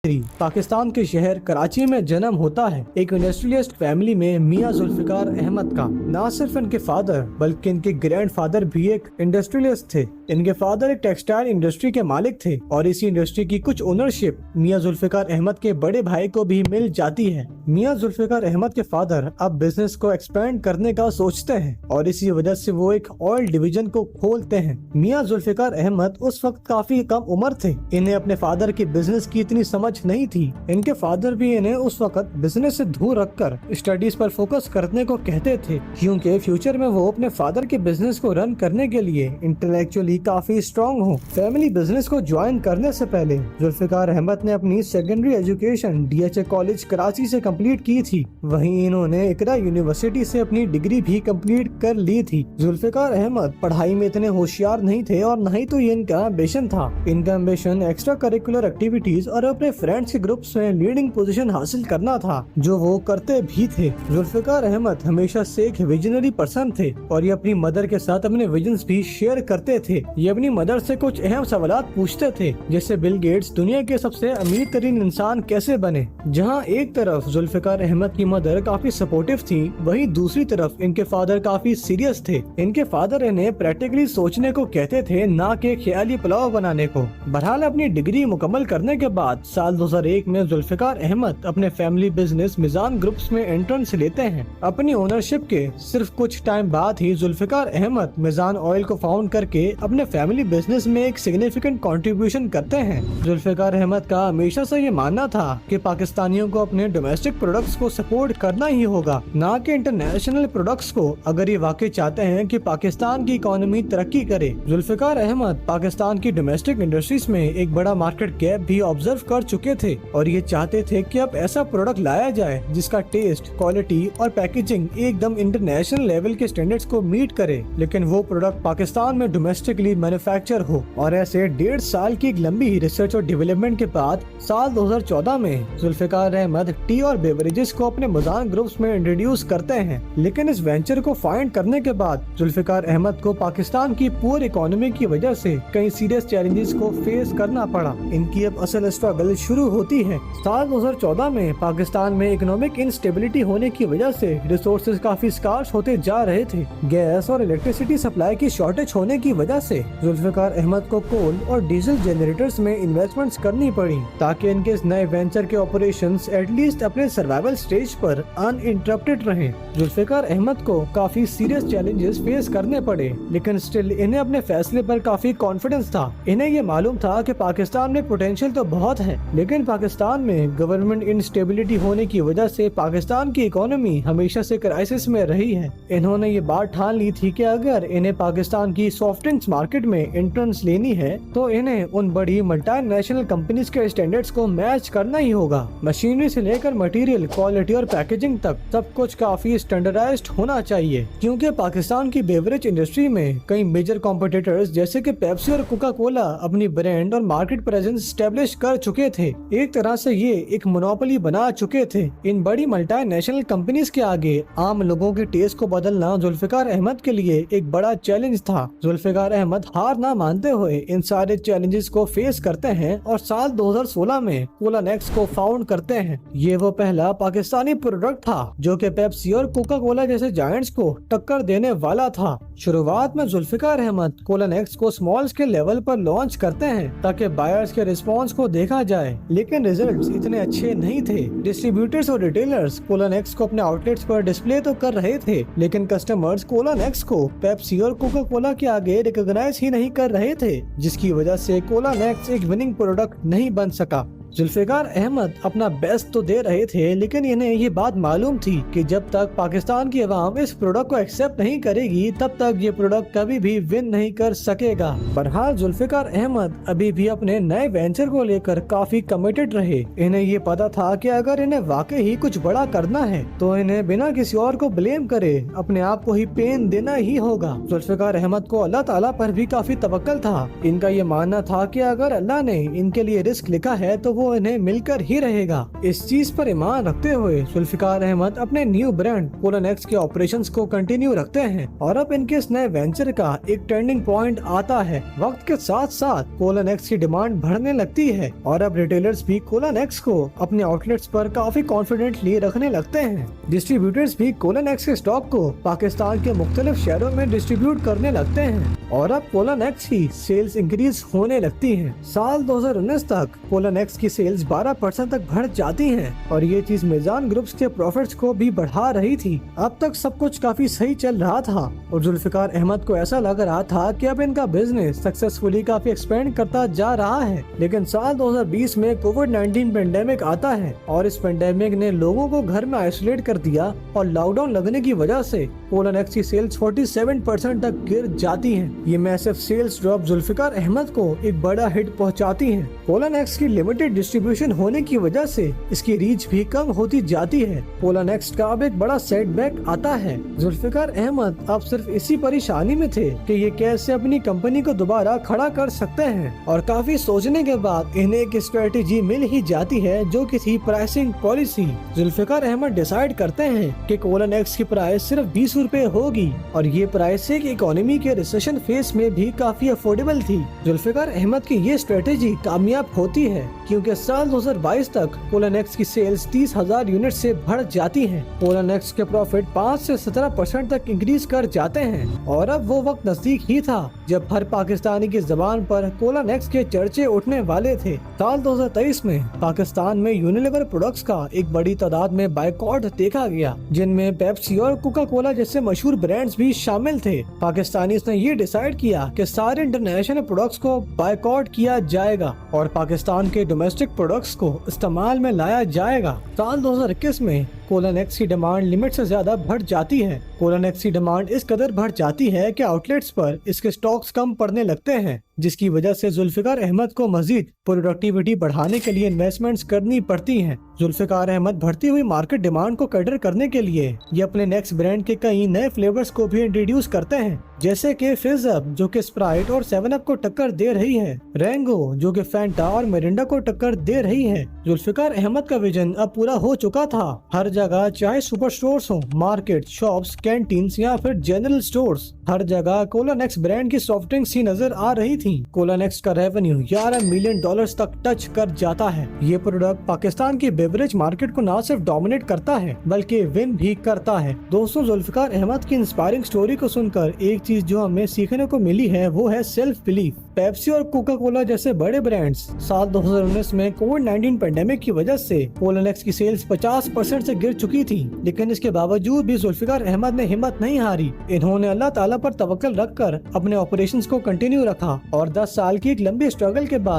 पाकिस्तान के शहर कराची में जन्म होता है एक इंडस्ट्रियलिस्ट फैमिली में मियां जुल्फिकार अहमद का। न सिर्फ इनके फादर बल्कि इनके ग्रैंडफादर भी एक इंडस्ट्रियलिस्ट थे। इनके फादर एक टेक्सटाइल इंडस्ट्री के मालिक थे और इसी इंडस्ट्री की कुछ ओनरशिप मियां जुल्फिकार अहमद के बड़े भाई को भी मिल जाती है। मियां जुल्फिकार अहमद के फादर अब बिजनेस को एक्सपेंड करने का सोचते हैं और इसी वजह से वो एक ऑयल डिवीजन को खोलते हैं। मियां जुल्फिकार अहमद उस वक्त काफी कम उम्र थे। इन्हें अपने फादर की बिजनेस की इतनी समझ नहीं थी। इनके फादर भी इन्हें उस वक्त बिजनेस से दूर रखकर स्टडीज पर फोकस करने को कहते थे, क्योंकि फ्यूचर में वो अपने फादर के बिजनेस को रन करने के लिए इंटेलेक्चुअली काफी स्ट्रॉन्ग हो। फैमिली बिजनेस को ज्वाइन करने से पहले जुल्फिकार अहमद ने अपनी secondary education DHA college Karachi से कंप्लीट की थी। वहीं इन्होंने इकरा यूनिवर्सिटी से अपनी डिग्री भी कंप्लीट कर ली थी। जुल्फिकार अहमद पढ़ाई में इतने होशियार नहीं थे और न ही तो ये इनका एम्बिशन था। इनका एम्बिशन एक्स्ट्रा करिकुलर एक्टिविटीज और अपने फ्रेंड्स के ग्रुप्स में लीडिंग पोजीशन हासिल करना था, जो वो करते भी थे। जुल्फिकार अहमद हमेशा से एक विजनरी पर्सन थे और ये अपनी मदर के साथ अपने विजन्स भी शेयर करते थे। ये अपनी मदर से कुछ अहम सवालात पूछते थे, जैसे बिल गेट्स दुनिया के सबसे अमीर तरीन इंसान कैसे बने। जहाँ एक तरफ जुल्फिकार अहमद की मदर काफी सपोर्टिव थी, वहीं दूसरी तरफ इनके फादर काफी सीरियस थे। इनके फादर इन्हें प्रैक्टिकली सोचने को कहते थे, ना कि ख्याली पुलाव बनाने को। बहरहाल अपनी डिग्री मुकम्मल करने के बाद साल 2001 में जुल्फिकार अहमद अपने फैमिली बिजनेस मिजान ग्रुप्स में एंट्रेंस लेते हैं। अपनी ओनरशिप के सिर्फ कुछ टाइम बाद ही जुल्फिकार अहमद मिजान ऑयल को फाउंड करके अपने फैमिली बिजनेस में एक सिग्निफिकेंट कंट्रीब्यूशन करते हैं। जुल्फिकार अहमद का हमेशा से ये मानना था कि पाकिस्तानियों को अपने डोमेस्टिक प्रोडक्ट्स को सपोर्ट करना ही होगा, ना कि इंटरनेशनल प्रोडक्ट्स को, अगर ये वाकई चाहते हैं कि पाकिस्तान की इकोनॉमी तरक्की करे। जुल्फिकार अहमद पाकिस्तान की डोमेस्टिक इंडस्ट्रीज में एक बड़ा मार्केट गैप भी ऑब्जर्व कर चुके थे और ये चाहते थे कि अब ऐसा प्रोडक्ट लाया जाए जिसका टेस्ट, क्वालिटी और पैकेजिंग एकदम इंटरनेशनल लेवल के स्टैंडर्ड्स को मीट करे, लेकिन वो प्रोडक्ट पाकिस्तान में डोमेस्टिकली मैन्युफैक्चर हो। और ऐसे 1.5 साल की एक लंबी रिसर्च और डेवलपमेंट के बाद साल 2014 में जुल्फिकार अहमद टी और बेवरेजेस को अपने मिजान ग्रुप्स में इंट्रोड्यूस करते हैं। लेकिन इस वेंचर को फाइंड करने के बाद जुल्फिकार अहमद को पाकिस्तान की पुअर इकोनॉमी की वजह से कई सीरियस चैलेंजेस को फेस करना पड़ा। इनकी अब असल स्ट्रगल शुरू होती है। साल 2014 में पाकिस्तान में इकोनॉमिक इंस्टेबिलिटी होने की वजह से रिसोर्सेज काफी स्कार्स होते जा रहे थे। गैस और इलेक्ट्रिसिटी सप्लाई की शॉर्टेज होने की वजह से जुल्फिकार अहमद को कोल और डीजल जनरेटर्स में इन्वेस्टमेंट्स करनी पड़ी, ताकि इनके इस नए वेंचर के ऑपरेशंस एटलीस्ट अपने सर्वाइवल स्टेज पर अनइंटरप्टेड रहें। जुल्फिकार अहमद को काफी सीरियस चैलेंजेस फेस करने पड़े, लेकिन स्टिल इन्हें अपने फैसले पर काफी कॉन्फिडेंस था। इन्हें ये मालूम था कि पाकिस्तान में पोटेंशियल तो बहुत है, लेकिन पाकिस्तान में गवर्नमेंट इंस्टेबिलिटी होने की वजह से पाकिस्तान की इकोनॉमी हमेशा से क्राइसिस में रही है। इन्होंने ये बात ठान ली थी कि अगर इन्हें पाकिस्तान की सॉफ्ट ड्रिंक्स मार्केट में एंट्रेंस लेनी है तो इन्हें उन बड़ी मल्टीनेशनल कंपनीज के स्टैंडर्ड्स को मैच करना ही होगा। मशीनरी से लेकर मटेरियल, क्वालिटी और पैकेजिंग तक सब कुछ काफी स्टैंडर्डाइज्ड होना चाहिए, क्योंकि पाकिस्तान की बेवरेज इंडस्ट्री में कई मेजर कॉम्पिटिटर्स जैसे कि पेप्सी और कोका कोला अपनी ब्रांड और मार्केट प्रेजेंस स्टैब्लिश कर चुके थे। एक तरह से ये एक मोनोपोली बना चुके थे। इन बड़ी मल्टीनेशनल कंपनीज के आगे आम लोगों के टेस्ट को बदलना जुल्फिकार अहमद के लिए एक बड़ा चैलेंज था। जुल्फिकार अहमद हार ना मानते हुए इन सारे चैलेंजेस को फेस करते हैं और साल 2016 में कोला नेक्स्ट को फाउंड करते हैं। ये वो पहला पाकिस्तानी प्रोडक्ट था जो कि पेप्सी और कोका कोला जैसे जायंट्स को टक्कर देने वाला था। शुरुआत में जुल्फिकार अहमद कोला नेक्स्ट को स्मॉल स्केल लेवल पर लॉन्च करते हैं ताकि बायर्स के रिस्पांस को देखा जाए, लेकिन रिजल्ट्स इतने अच्छे नहीं थे। डिस्ट्रीब्यूटर्स और रिटेलर्स कोला नेक्स्ट को अपने आउटलेट्स पर डिस्प्ले तो कर रहे थे, लेकिन कस्टमर्स कोला नेक्स्ट को पेप्सी और कोका कोला के आगे रिकॉग्नाइज ही नहीं कर रहे थे, जिसकी वजह से कोला नेक्स्ट एक विनिंग प्रोडक्ट नहीं बन सका। जुल्फिकार अहमद अपना बेस्ट तो दे रहे थे, लेकिन इन्हें ये बात मालूम थी कि जब तक पाकिस्तान की अवाम इस प्रोडक्ट को एक्सेप्ट नहीं करेगी तब तक ये प्रोडक्ट कभी भी विन नहीं कर सकेगा। बहरहाल जुल्फिकार अहमद अभी भी अपने नए वेंचर को लेकर काफी कमिटेड रहे। इन्हें ये पता था कि अगर इन्हें वाकई ही कुछ बड़ा करना है तो इन्हें बिना किसी और को ब्लेम करे अपने आप को ही पेन देना ही होगा। जुल्फिकार अहमद को अल्लाह ताला पर भी काफी तवक्कल था। इनका ये मानना था कि अगर अल्लाह ने इनके लिए रिस्क लिखा है तो वो इन्हें मिलकर ही रहेगा। इस चीज पर ईमान रखते हुए जुल्फिकार अहमद अपने न्यू ब्रांड कोलन एक्स के ऑपरेशंस को कंटिन्यू रखते हैं और अब इनके इस नए वेंचर का एक टर्निंग पॉइंट आता है। वक्त के साथ साथ कोलन एक्स की डिमांड बढ़ने लगती है और अब रिटेलर्स भी कोलन एक्स को अपने आउटलेट्स पर काफी कॉन्फिडेंटली रखने लगते हैं। डिस्ट्रीब्यूटर्स भी कोलन एक्स के स्टॉक को पाकिस्तान के मुख्तलिफ शहरों में डिस्ट्रीब्यूट करने लगते हैं और अब कोलन एक्स की सेल्स इंक्रीज होने लगती है। साल 2019 तक कोलन एक्स की सेल्स 12% तक बढ़ जाती हैं और ये चीज मीजान ग्रुप्स के प्रॉफिट्स को भी बढ़ा रही थी। अब तक सब कुछ काफी सही चल रहा था और जुल्फिकार अहमद को ऐसा लग रहा था कि अब इनका बिजनेस सक्सेसफुली काफी एक्सपेंड करता जा रहा है। लेकिन साल 2020 में कोविड-19 पेंडेमिक आता है और इस पेंडेमिक ने लोगों को घर में आइसोलेट कर दिया और लॉकडाउन लगने की वजह से कोलन एक्स की सेल्स 47% तक गिर जाती हैं। ये massive sales drop Zulfiqar Ahmed को एक बड़ा हिट पहुंचाती है। कोलन एक्स की लिमिटेड डिस्ट्रीब्यूशन होने की वजह से इसकी रीच भी कम होती जाती है। कोलन एक्स का अब एक बड़ा सेटबैक आता है। जुल्फिकार अहमद अब सिर्फ इसी परेशानी में थे कि ये कैसे अपनी कंपनी को दोबारा खड़ा कर सकते हैं और काफी सोचने के बाद इन्हें एक स्ट्रेटेजी मिल ही जाती है जो कि थी pricing policy. Zulfiqar Ahmed decide करते हैं कि कोलन एक्स की प्राइस सिर्फ 20 रुपए होगी और ये प्राइस एक इकोनॉमी के रिसेशन फेस में भी काफी अफोर्डेबल थी। जुल्फिकार अहमद की ये स्ट्रेटेजी कामयाब होती है क्योंकि साल 2022 तक कोलन एक्स की सेल्स 30,000 यूनिट से बढ़ जाती हैं। कोलन एक्स के प्रॉफिट 5 से 17% तक इंक्रीज कर जाते हैं और अब वो वक्त नजदीक ही था जब हर पाकिस्तानी की जबान पर कोलन एक्स के चर्चे उठने वाले थे। साल 2023 में पाकिस्तान में यूनिलीवर प्रोडक्ट्स का एक बड़ी तादाद में बायकॉट देखा गया जिनमें पेप्सी और कोका कोला जैसे मशहूर ब्रांड्स भी शामिल थे। पाकिस्तानी ने ये डिसाइड किया कि सारे इंटरनेशनल प्रोडक्ट्स को बायकॉट किया जाएगा और पाकिस्तान के डोमेस्टिक प्रोडक्ट्स को इस्तेमाल में लाया जाएगा। साल 2021 में कोलन एक्स की डिमांड लिमिट से ज्यादा बढ़ जाती है। कोलन एक्स की डिमांड इस कदर बढ़ जाती है कि आउटलेट्स पर इसके स्टॉक्स कम पड़ने लगते हैं जिसकी वजह से जुल्फिकार अहमद को मजीद प्रोडक्टिविटी बढ़ाने के लिए इन्वेस्टमेंट्स करनी पड़ती हैं। जुल्फिकार अहमद बढ़ती हुई मार्केट डिमांड को कैटर करने के लिए ये अपने नेक्स्ट ब्रांड के कई नए फ्लेवर्स को भी इंट्रोड्यूस करते हैं जैसे कि फिज़ अप जो कि स्प्राइट और 7 अप को टक्कर दे रही है, रेंगो जो कि फैंटा और मिरिंडा को टक्कर दे रही है। जुल्फिकार अहमद का विजन अब पूरा हो चुका था। हर जगह चाहे सुपर स्टोर्स हो, मार्केट, शॉप्स, कैंटीन्स या फिर जनरल स्टोर्स, हर जगह कोलन एक्स ब्रांड की सॉफ्ट ड्रिंक्स ही नजर आ रही थी। कोलन एक्स का रेवेन्यू $11 मिलियन तक टच कर जाता है। ये प्रोडक्ट पाकिस्तान की बेवरेज मार्केट को न सिर्फ डोमिनेट करता है बल्कि विन भी करता है। दोस्तों, जुल्फिकार अहमद की इंस्पायरिंग स्टोरी को सुनकर एक चीज जो हमें सीखने को मिली है वो है सेल्फ बिलीफ। पेप्सी और कोका कोला जैसे बड़े ब्रांड्स साल 2019 में कोविड-19 पेंडेमिक की वजह से कोलन एक्स की सेल्स 50% से गिर चुकी थी, लेकिन इसके बावजूद भी जुल्फिकार अहमद ने हिम्मत नहीं हारी। इन्होंने अल्लाह ताला पर तवक्कल रखकर अपने ऑपरेशंस को कंटिन्यू रखा और 10 साल की एक लंबी स्ट्रगल के बाद